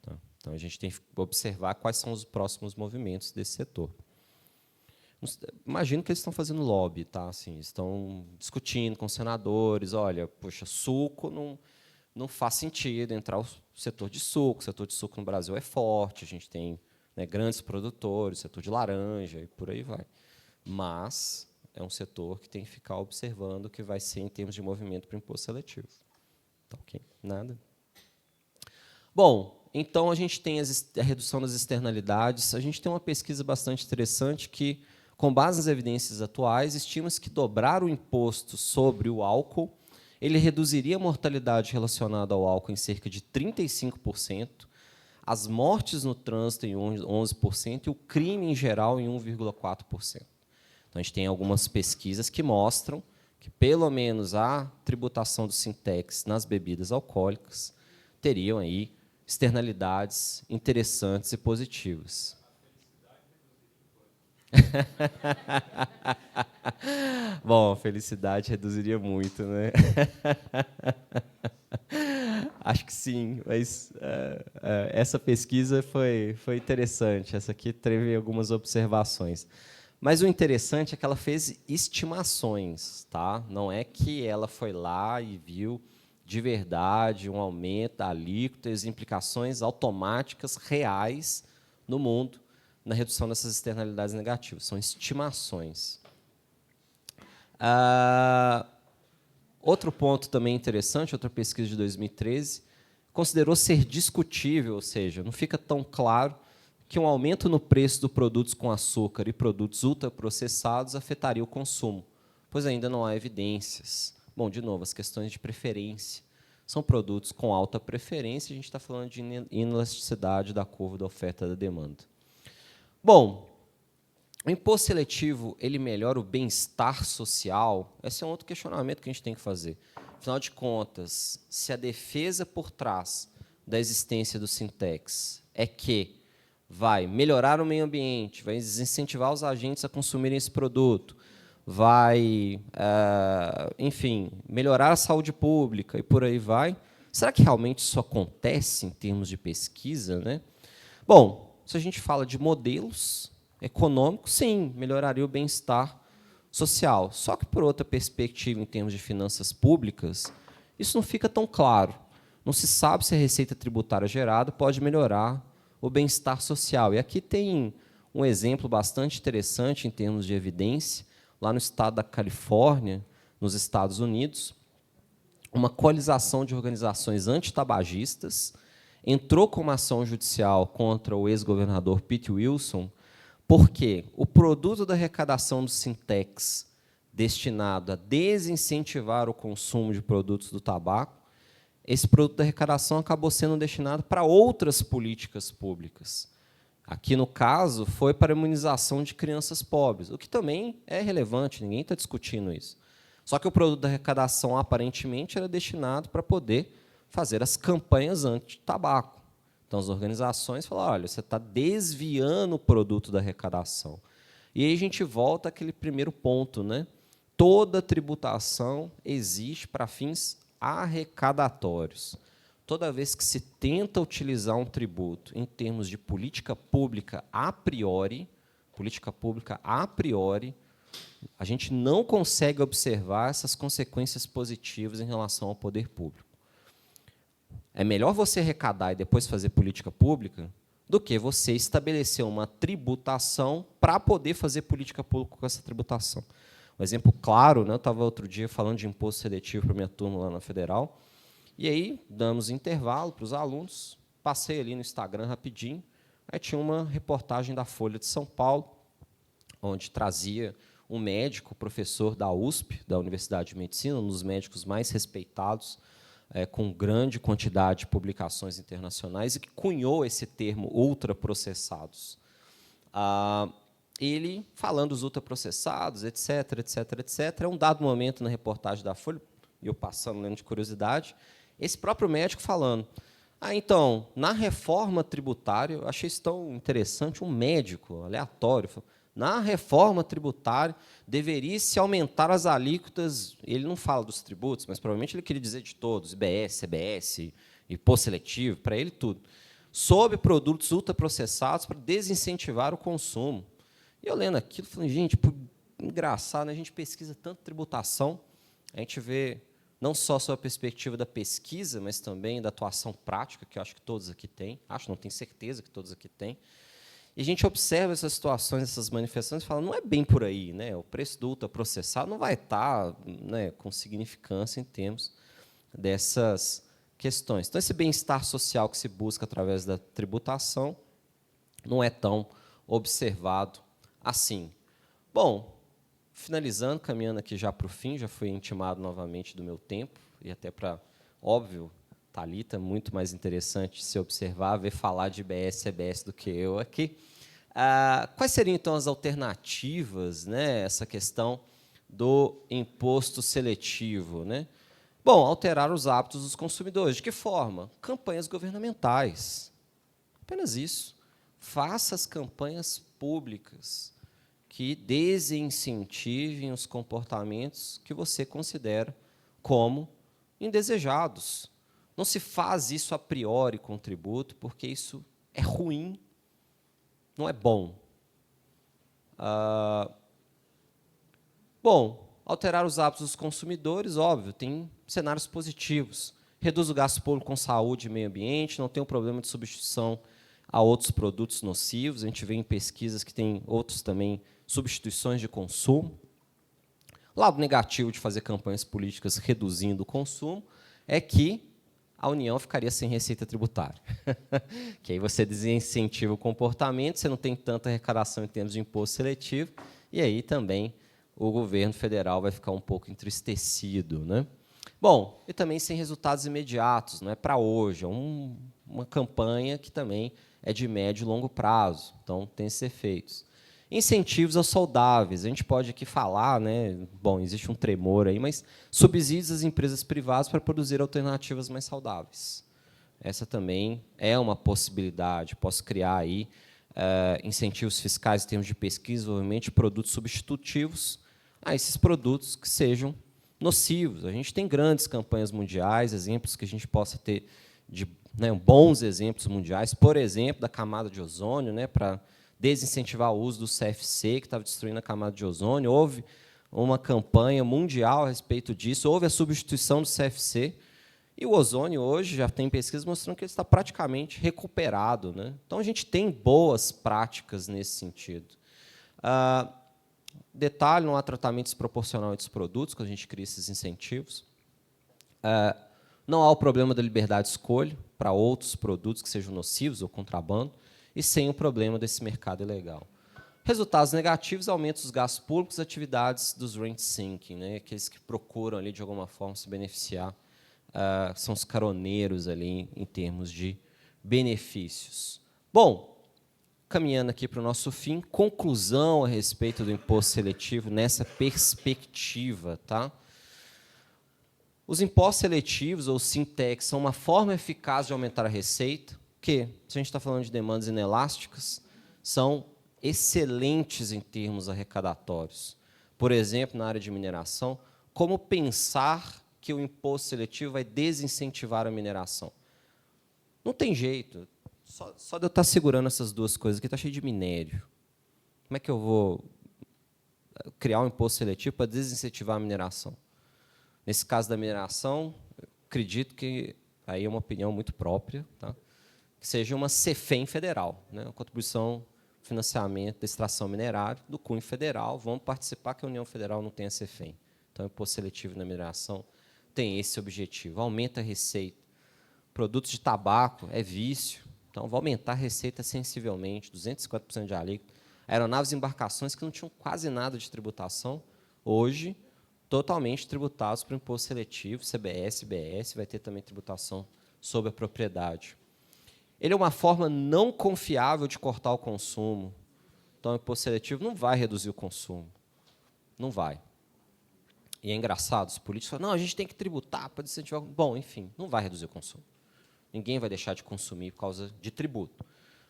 Tá? Então, a gente tem que observar quais são os próximos movimentos desse setor. Imagino que eles estão fazendo lobby, tá? Assim, estão discutindo com senadores, olha, poxa, suco não faz sentido entrar o setor de suco. O setor de suco no Brasil é forte, a gente tem, né, grandes produtores, setor de laranja e por aí vai. Mas é um setor que tem que ficar observando o que vai ser em termos de movimento para o imposto seletivo. Tá, ok? Nada. Bom, então a gente tem a redução das externalidades. A gente tem uma pesquisa bastante interessante que, com base nas evidências atuais, estima-se que dobrar o imposto sobre o álcool, ele reduziria a mortalidade relacionada ao álcool em cerca de 35%, as mortes no trânsito em 11% e o crime em geral em 1,4%. Então, a gente tem algumas pesquisas que mostram que, pelo menos, a tributação do Sintex nas bebidas alcoólicas teriam aí externalidades interessantes e positivas. Bom, a felicidade reduziria muito, né? Acho que sim, mas essa pesquisa foi interessante. Essa aqui teve algumas observações. Mas o interessante é que ela fez estimações, tá? Não é que ela foi lá e viu de verdade um aumento da alíquota e as implicações automáticas reais no mundo na redução dessas externalidades negativas. São estimações. Outro ponto também interessante, outra pesquisa de 2013, considerou ser discutível, ou seja, não fica tão claro que um aumento no preço dos produtos com açúcar e produtos ultraprocessados afetaria o consumo, pois ainda não há evidências. Bom, de novo, as questões de preferência. São produtos com alta preferência, a gente está falando de inelasticidade da curva da oferta e da demanda. Bom, o imposto seletivo, ele melhora o bem-estar social? Esse é um outro questionamento que a gente tem que fazer. Afinal de contas, se a defesa por trás da existência do Sintex é que vai melhorar o meio ambiente, vai desincentivar os agentes a consumirem esse produto, vai, enfim, melhorar a saúde pública e por aí vai, será que realmente isso acontece em termos de pesquisa, né? Bom, se a gente fala de modelos econômicos, sim, melhoraria o bem-estar social. Só que, por outra perspectiva, em termos de finanças públicas, isso não fica tão claro. Não se sabe se a receita tributária gerada pode melhorar o bem-estar social. E aqui tem um exemplo bastante interessante em termos de evidência, lá no estado da Califórnia, nos Estados Unidos, uma coalização de organizações antitabagistas entrou com uma ação judicial contra o ex-governador Pete Wilson, porque o produto da arrecadação do Sintex, destinado a desincentivar o consumo de produtos do tabaco, esse produto da arrecadação acabou sendo destinado para outras políticas públicas. Aqui, no caso, foi para a imunização de crianças pobres, o que também é relevante, ninguém está discutindo isso. Só que o produto da arrecadação, aparentemente, era destinado para poder fazer as campanhas anti-tabaco. Então, as organizações falaram, olha, você está desviando o produto da arrecadação. E aí a gente volta àquele primeiro ponto, né? Toda tributação existe para fins arrecadatórios. Toda vez que se tenta utilizar um tributo em termos de política pública a priori, a gente não consegue observar essas consequências positivas em relação ao poder público. É melhor você arrecadar e depois fazer política pública do que você estabelecer uma tributação para poder fazer política pública com essa tributação. Um exemplo claro, né, eu estava outro dia falando de imposto seletivo para a minha turma lá na Federal, e aí damos intervalo para os alunos, passei ali no Instagram rapidinho, aí tinha uma reportagem da Folha de São Paulo, onde trazia um médico, professor da USP, da Universidade de Medicina, um dos médicos mais respeitados, com grande quantidade de publicações internacionais, e que cunhou esse termo ultraprocessados. Ele falando dos ultraprocessados, etc., etc., etc. É um dado momento na reportagem da Folha, eu passando, lendo de curiosidade, esse próprio médico falando, então, na reforma tributária, eu achei isso tão interessante, um médico aleatório, na reforma tributária, deveria-se aumentar as alíquotas, ele não fala dos tributos, mas provavelmente ele queria dizer de todos, IBS, CBS, imposto seletivo, para ele tudo, sobre produtos ultraprocessados para desincentivar o consumo. E eu lendo aquilo, falei, gente, engraçado, né? A gente pesquisa tanto tributação, a gente vê não só sob a perspectiva da pesquisa, mas também da atuação prática, que eu acho que todos aqui têm, não tenho certeza que todos aqui têm. E a gente observa essas situações, essas manifestações, e fala, não é bem por aí, né? O preço do ultraprocessado não vai estar, né, com significância em termos dessas questões. Então, esse bem-estar social que se busca através da tributação não é tão observado assim. Bom, finalizando, caminhando aqui já para o fim, já fui intimado novamente do meu tempo, e até para, óbvio, Thalita, muito mais interessante se observar, ver falar de IBS e CBS do que eu aqui. Quais seriam, então, as alternativas, né, essa questão do imposto seletivo? Né? Bom, alterar os hábitos dos consumidores. De que forma? Campanhas governamentais. Apenas isso. Faça as campanhas públicas que desincentivem os comportamentos que você considera como indesejados. Não se faz isso a priori com o tributo, porque isso é ruim, não é bom. Bom, alterar os hábitos dos consumidores, óbvio, tem cenários positivos. Reduz o gasto público com saúde e meio ambiente, não tem um problema de substituição a outros produtos nocivos. A gente vê em pesquisas que tem outros também substituições de consumo. Lado negativo de fazer campanhas políticas reduzindo o consumo é que a União ficaria sem receita tributária. Que aí você desincentiva o comportamento, você não tem tanta arrecadação em termos de imposto seletivo, e aí também o governo federal vai ficar um pouco entristecido. Né? Bom, e também sem resultados imediatos, não é para hoje, é uma campanha que também é de médio e longo prazo, então tem esses efeitos. Incentivos aos saudáveis. A gente pode aqui falar, né? Bom, existe um tremor aí, mas subsídios às empresas privadas para produzir alternativas mais saudáveis. Essa também é uma possibilidade. Posso criar aí incentivos fiscais em termos de pesquisa, desenvolvimento de produtos substitutivos a esses produtos que sejam nocivos. A gente tem grandes campanhas mundiais, exemplos que a gente possa ter de bons exemplos mundiais, por exemplo, da camada de ozônio, né, para desincentivar o uso do CFC, que estava destruindo a camada de ozônio. Houve uma campanha mundial a respeito disso, houve a substituição do CFC, e o ozônio hoje já tem pesquisas mostrando que ele está praticamente recuperado. Né? Então, a gente tem boas práticas nesse sentido. Detalhe, não há tratamento desproporcional entre os produtos, quando a gente cria esses incentivos. Não há o problema da liberdade de escolha para outros produtos que sejam nocivos ou contrabando, e sem o problema desse mercado ilegal. Resultados negativos, aumento dos gastos públicos, atividades dos rent-seeking, né, aqueles que procuram, ali, de alguma forma, se beneficiar, são os caroneiros ali, em termos de benefícios. Bom, caminhando aqui para o nosso fim, conclusão a respeito do imposto seletivo nessa perspectiva. Tá? Os impostos seletivos, ou SINTEX, são uma forma eficaz de aumentar a receita, que, se a gente está falando de demandas inelásticas, são excelentes em termos arrecadatórios. Por exemplo, na área de mineração, como pensar que o imposto seletivo vai desincentivar a mineração? Não tem jeito. Só de eu estar segurando essas duas coisas aqui, está cheio de minério. Como é que eu vou criar um imposto seletivo para desincentivar a mineração? Nesse caso da mineração, acredito que aí é uma opinião muito própria, tá? que seja uma CEFEM federal, né? Uma contribuição financiamento da extração minerária do cunho federal. Vamos participar, que a União Federal não tem a CEFEM. Então, o imposto seletivo na mineração tem esse objetivo, aumenta a receita. Produtos de tabaco é vício, então vai aumentar a receita sensivelmente, 250% de alíquota. Aeronaves e embarcações que não tinham quase nada de tributação, hoje, totalmente tributados para o imposto seletivo, CBS, IBS, vai ter também tributação sobre a propriedade. Ele é uma forma não confiável de cortar o consumo. Então, o imposto seletivo não vai reduzir o consumo. Não vai. E é engraçado, os políticos falam, não, a gente tem que tributar para incentivar. Bom, enfim, não vai reduzir o consumo. Ninguém vai deixar de consumir por causa de tributo.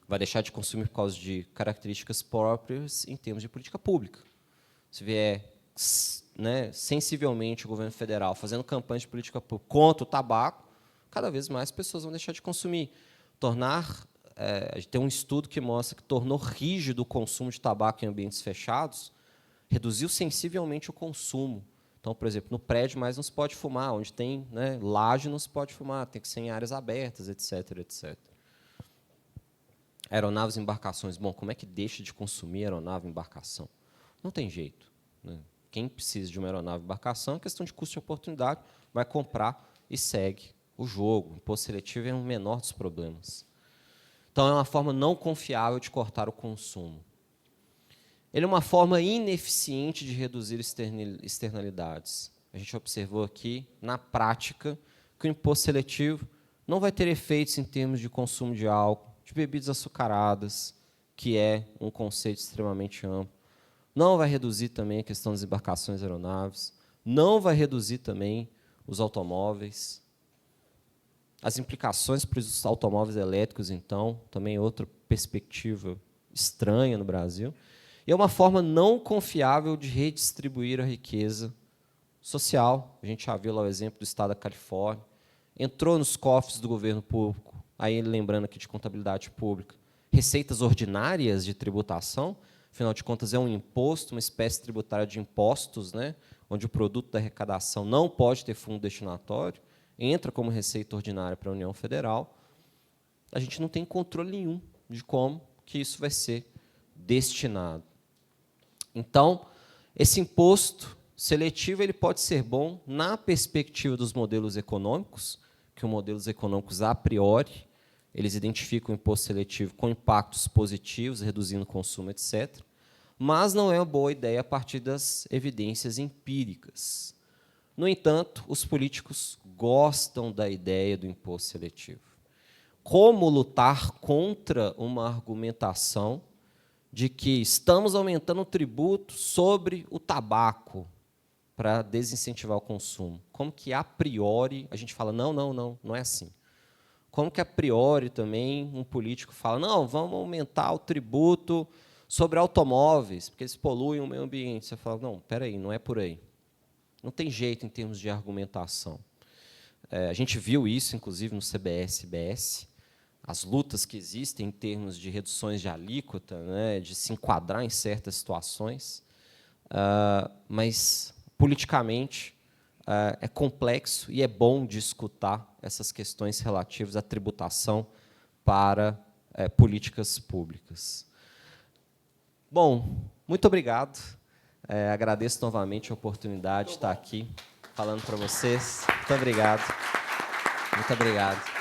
Vai deixar de consumir por causa de características próprias em termos de política pública. Se vier, né, sensivelmente o governo federal fazendo campanha de política pública contra o tabaco, cada vez mais pessoas vão deixar de consumir. Tem um estudo que mostra que tornou rígido o consumo de tabaco em ambientes fechados, reduziu sensivelmente o consumo. Então, por exemplo, no prédio mais não se pode fumar, onde tem, né, laje não se pode fumar, tem que ser em áreas abertas, etc, etc. Aeronaves e embarcações. Bom, como é que deixa de consumir aeronave e embarcação? Não tem jeito, né? Quem precisa de uma aeronave e embarcação é questão de custo de oportunidade, vai comprar e segue o jogo. O imposto seletivo é o menor dos problemas. Então, é uma forma não confiável de cortar o consumo. Ele é uma forma ineficiente de reduzir externalidades. A gente observou aqui, na prática, que o imposto seletivo não vai ter efeitos em termos de consumo de álcool, de bebidas açucaradas, que é um conceito extremamente amplo. Não vai reduzir também a questão das embarcações e aeronaves. Não vai reduzir também os automóveis. As implicações para os automóveis elétricos, então, também é outra perspectiva estranha no Brasil. E é uma forma não confiável de redistribuir a riqueza social. A gente já viu lá o exemplo do estado da Califórnia. Entrou nos cofres do governo público, aí lembrando aqui de contabilidade pública, receitas ordinárias de tributação, afinal de contas é um imposto, uma espécie tributária de impostos, né, onde o produto da arrecadação não pode ter fundo destinatório, entra como receita ordinária para a União Federal, a gente não tem controle nenhum de como que isso vai ser destinado. Então, esse imposto seletivo ele pode ser bom na perspectiva dos modelos econômicos, que os modelos econômicos, a priori, eles identificam o imposto seletivo com impactos positivos, reduzindo o consumo, etc., mas não é uma boa ideia a partir das evidências empíricas. No entanto, os políticos gostam da ideia do imposto seletivo. Como lutar contra uma argumentação de que estamos aumentando o tributo sobre o tabaco para desincentivar o consumo? Como que, a priori, a gente fala, não é assim. Como que, a priori, também, um político fala, não, vamos aumentar o tributo sobre automóveis, porque eles poluem o meio ambiente. Você fala, não, espera aí, não é por aí. Não tem jeito em termos de argumentação. A gente viu isso, inclusive, no CBS e IBS, as lutas que existem em termos de reduções de alíquota, né, de se enquadrar em certas situações, mas, politicamente, é complexo e é bom de escutar essas questões relativas à tributação para políticas públicas. Bom, muito obrigado. Agradeço novamente a oportunidade de estar aqui falando para vocês. Muito obrigado. Muito obrigado.